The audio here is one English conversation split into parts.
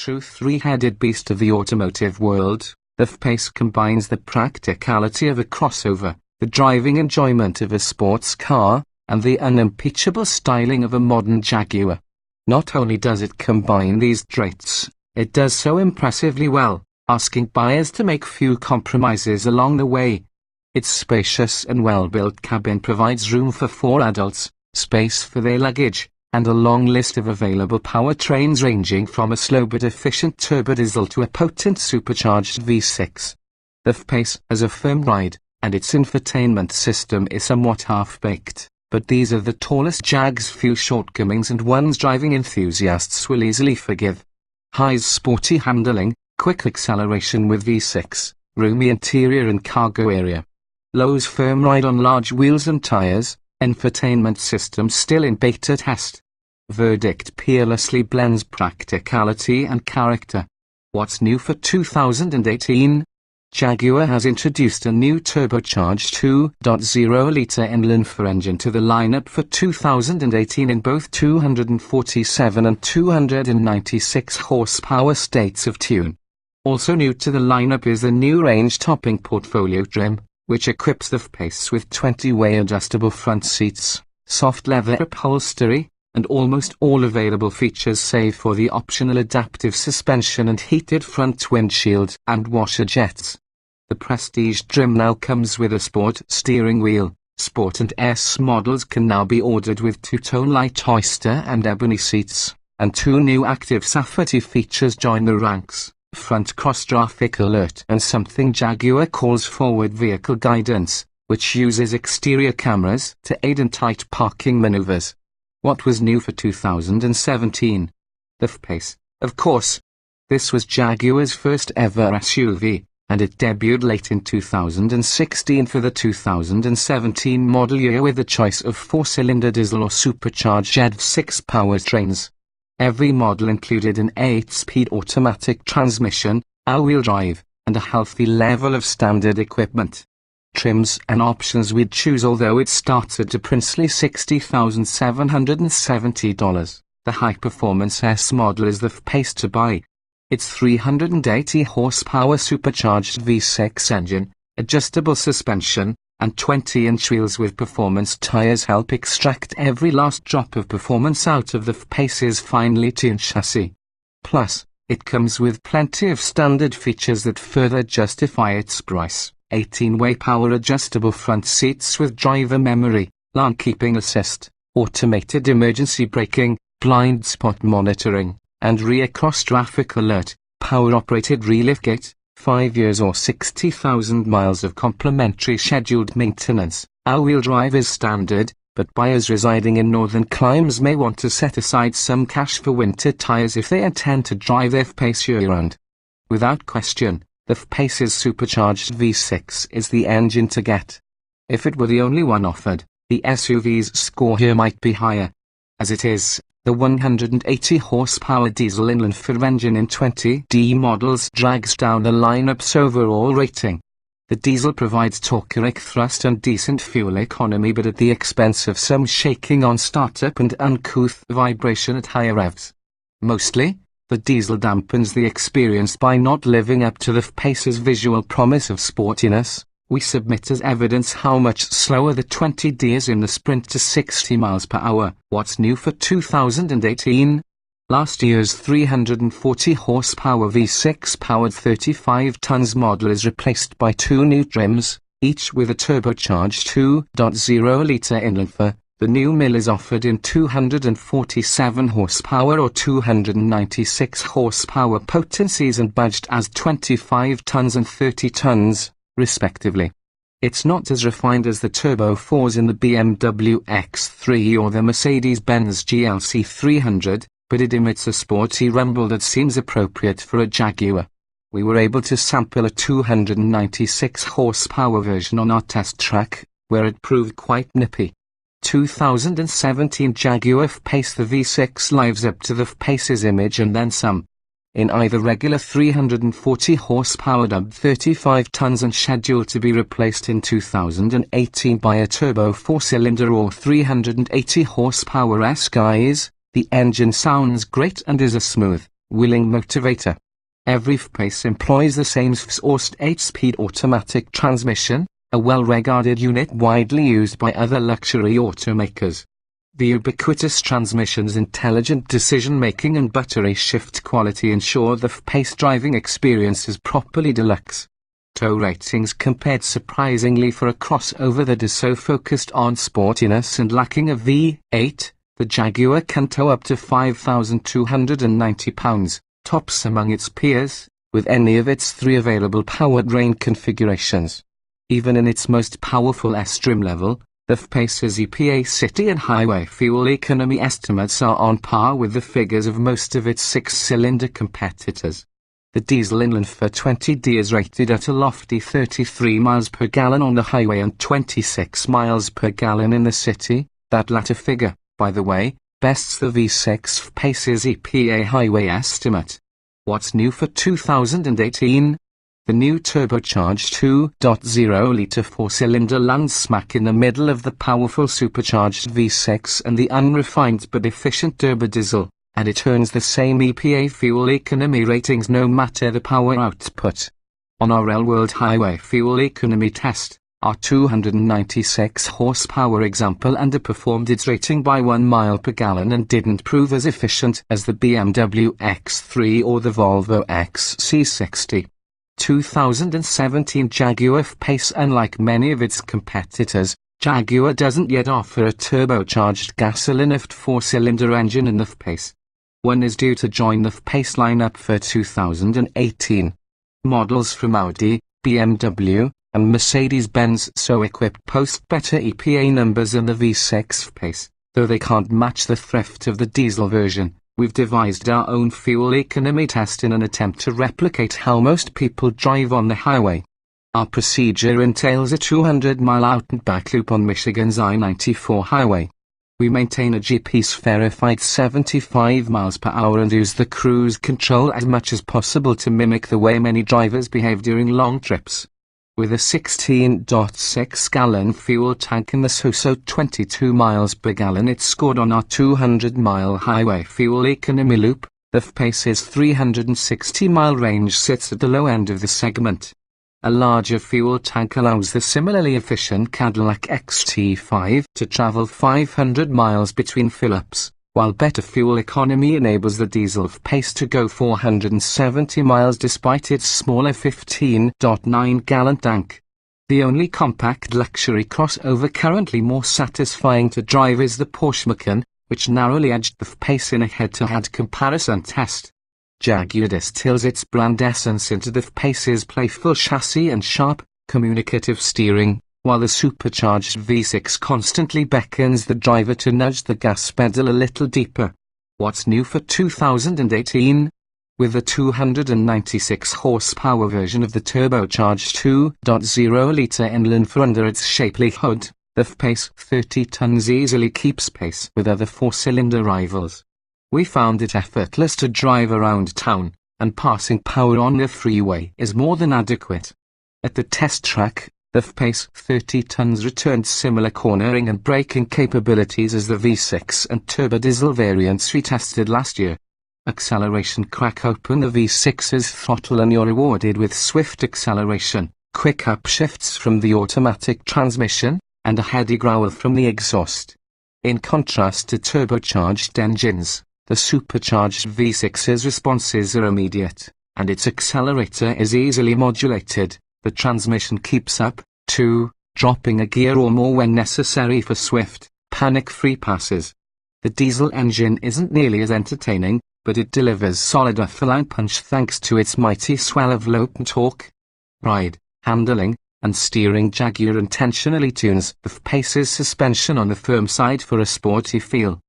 true three-headed beast of the automotive world, the F-Pace combines the practicality of a crossover, the driving enjoyment of a sports car, and the unimpeachable styling of a modern Jaguar. Not only does it combine these traits, it does so impressively well, asking buyers to make few compromises along the way. Its spacious and well-built cabin provides room for 4 adults, space for their luggage, and a long list of available powertrains ranging from a slow but efficient turbodiesel to a potent supercharged V6. The F-Pace has a firm ride, and its infotainment system is somewhat half-baked, but these are the tallest Jag's few shortcomings and ones driving enthusiasts will easily forgive. High's sporty handling, quick acceleration with V6, roomy interior and cargo area. Low's firm ride on large wheels and tires, infotainment system still in beta test. Verdict peerlessly blends practicality and character. What's new for 2018? Jaguar has introduced a new turbocharged 2.0-litre inline-4 engine to the lineup for 2018 in both 247 and 296 horsepower states of tune. Also new to the lineup is the new range-topping portfolio trim, which equips the F-Pace with 20-way adjustable front seats, soft leather upholstery, and almost all available features save for the optional adaptive suspension and heated front windshield and washer jets. The Prestige trim now comes with a sport steering wheel. Sport and S models can now be ordered with two-tone light oyster and ebony seats, and 2 new active safety features join the ranks. Front cross-traffic alert and something Jaguar calls forward vehicle guidance, which uses exterior cameras to aid in tight parking maneuvers. What was new for 2017? The F-Pace, of course. This was Jaguar's first ever SUV, and it debuted late in 2016 for the 2017 model year with the choice of 4-cylinder diesel or supercharged V6 powertrains. Every model included an 8-speed automatic transmission, all-wheel drive, and a healthy level of standard equipment. Trims and options we'd choose, although it starts at a princely $60,770. The high-performance S model is the F-Pace to buy. Its 380 horsepower supercharged V6 engine, adjustable suspension, and 20-inch wheels with performance tires help extract every last drop of performance out of the F-Pace's finely tuned chassis. Plus, it comes with plenty of standard features that further justify its price. 18-way power adjustable front seats with driver memory, lane keeping assist, automated emergency braking, blind spot monitoring, and rear cross-traffic alert, power-operated reliftgate, 5 years or 60,000 miles of complimentary scheduled maintenance. All-wheel drive is standard, but buyers residing in northern climes may want to set aside some cash for winter tires if they intend to drive the F-Pace year-round. Without question, the F-Pace's supercharged V6 is the engine to get. If it were the only one offered, the SUV's score here might be higher. As it is, the 180 horsepower diesel inline-4 engine in 20D models drags down the lineup's overall rating. The diesel provides torque thrust and decent fuel economy, but at the expense of some shaking on startup and uncouth vibration at higher revs. Mostly, the diesel dampens the experience by not living up to the F-Pace's visual promise of sportiness. We submit as evidence how much slower the 20D is in the sprint to 60 miles per hour. What's new for 2018? Last year's 340 horsepower V6 powered 35 tons model is replaced by 2 new trims, each with a turbocharged 2.0-litre inline-4. The new mill is offered in 247 horsepower or 296 horsepower potencies and badged as 25 tons and 30 tons, respectively. It's not as refined as the Turbo 4s in the BMW X3 or the Mercedes-Benz GLC 300, but it emits a sporty rumble that seems appropriate for a Jaguar. We were able to sample a 296 horsepower version on our test track, where it proved quite nippy. 2017 Jaguar F-Pace. The V6 lives up to the F-Pace's image and then some. In either regular 340 horsepower dubbed 35 tons and scheduled to be replaced in 2018 by a turbo 4-cylinder or 380 horsepower S guys, the engine sounds great and is a smooth, willing motivator. Every F-Pace employs the same F-Pace 8-speed automatic transmission, a well-regarded unit widely used by other luxury automakers. The ubiquitous transmission's intelligent decision-making and buttery shift quality ensure the F-Pace driving experience is properly deluxe. Tow ratings compared surprisingly for a crossover that is so focused on sportiness and lacking a V8, the Jaguar can tow up to 5,290 pounds, tops among its peers, with any of its 3 available powertrain configurations. Even in its most powerful S-trim level, the F-Pace's EPA city and highway fuel economy estimates are on par with the figures of most of its 6-cylinder competitors. The diesel inland for 20D is rated at a lofty 33 miles per gallon on the highway and 26 miles per gallon in the city. That latter figure, by the way, bests the V6 F-Pace's EPA highway estimate. What's new for 2018? The new turbocharged 2.0-litre 4-cylinder lands smack in the middle of the powerful supercharged V6 and the unrefined but efficient turbo diesel, and it earns the same EPA fuel economy ratings no matter the power output. On our real-world highway fuel economy test, our 296 horsepower example underperformed its rating by 1 mile per gallon and didn't prove as efficient as the BMW X3 or the Volvo XC60. 2017 Jaguar F-Pace. Unlike many of its competitors, Jaguar doesn't yet offer a turbocharged gasoline-aft 4-cylinder engine in the F-Pace. One is due to join the F-Pace lineup for 2018. Models from Audi, BMW, and Mercedes-Benz so equipped post better EPA numbers than the V6 F-Pace, though they can't match the thrift of the diesel version. We've devised our own fuel economy test in an attempt to replicate how most people drive on the highway. Our procedure entails a 200-mile out and back loop on Michigan's I-94 highway. We maintain a GPS-verified 75 miles per hour and use the cruise control as much as possible to mimic the way many drivers behave during long trips. With a 16.6-gallon fuel tank and the so 22 miles per gallon it scored on our 200-mile highway fuel economy loop, the F-Pace's 360-mile range sits at the low end of the segment. A larger fuel tank allows the similarly efficient Cadillac XT5 to travel 500 miles between fill-ups, while better fuel economy enables the diesel F-Pace to go 470 miles despite its smaller 15.9-gallon tank. The only compact luxury crossover currently more satisfying to drive is the Porsche Macan, which narrowly edged the F-Pace in a head-to-head comparison test. Jaguar distills its brand essence into the F-Pace's playful chassis and sharp, communicative steering, while the supercharged V6 constantly beckons the driver to nudge the gas pedal a little deeper. What's new for 2018? With the 296 horsepower version of the turbocharged 2.0-litre inland four under its shapely hood, the F-Pace 30 tons easily keeps pace with other 4-cylinder rivals. We found it effortless to drive around town, and passing power on the freeway is more than adequate. At the test track, the F-Pace 30 tons returned similar cornering and braking capabilities as the V6 and turbo diesel variants we tested last year. Acceleration: crack open the V6's throttle and you're rewarded with swift acceleration, quick upshifts from the automatic transmission, and a heady growl from the exhaust. In contrast to turbocharged engines, the supercharged V6's responses are immediate, and its accelerator is easily modulated. The transmission keeps up, too, dropping a gear or more when necessary for swift, panic-free passes. The diesel engine isn't nearly as entertaining, but it delivers solid off-the-line punch thanks to its mighty swell of low torque. Ride, handling, and steering. Jaguar intentionally tunes the F-Pace's suspension on the firm side for a sporty feel.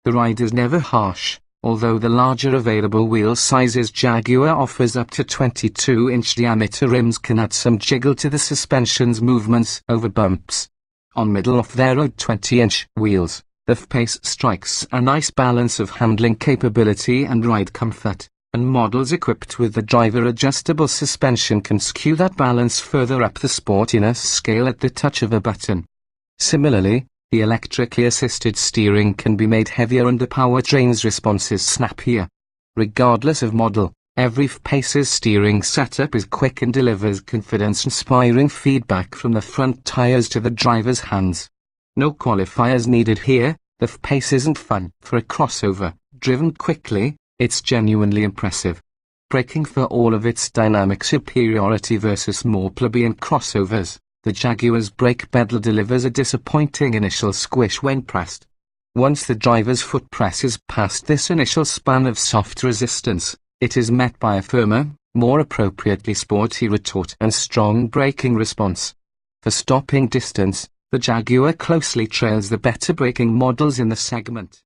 The ride is never harsh, although the larger available wheel sizes Jaguar offers up to 22-inch diameter rims can add some jiggle to the suspension's movements over bumps. On middle off-the-road 20-inch wheels, the F-Pace strikes a nice balance of handling capability and ride comfort, and models equipped with the driver-adjustable suspension can skew that balance further up the sportiness scale at the touch of a button. Similarly, the electrically assisted steering can be made heavier and the powertrain's responses snappier. Regardless of model, every F-Pace's steering setup is quick and delivers confidence-inspiring feedback from the front tires to the driver's hands. No qualifiers needed here. The F-Pace isn't fun for a crossover, driven quickly, it's genuinely impressive. Braking for all of its dynamic superiority versus more plebeian crossovers, the Jaguar's brake pedal delivers a disappointing initial squish when pressed. Once the driver's foot presses past this initial span of soft resistance, it is met by a firmer, more appropriately sporty retort and strong braking response. For stopping distance, the Jaguar closely trails the better braking models in the segment.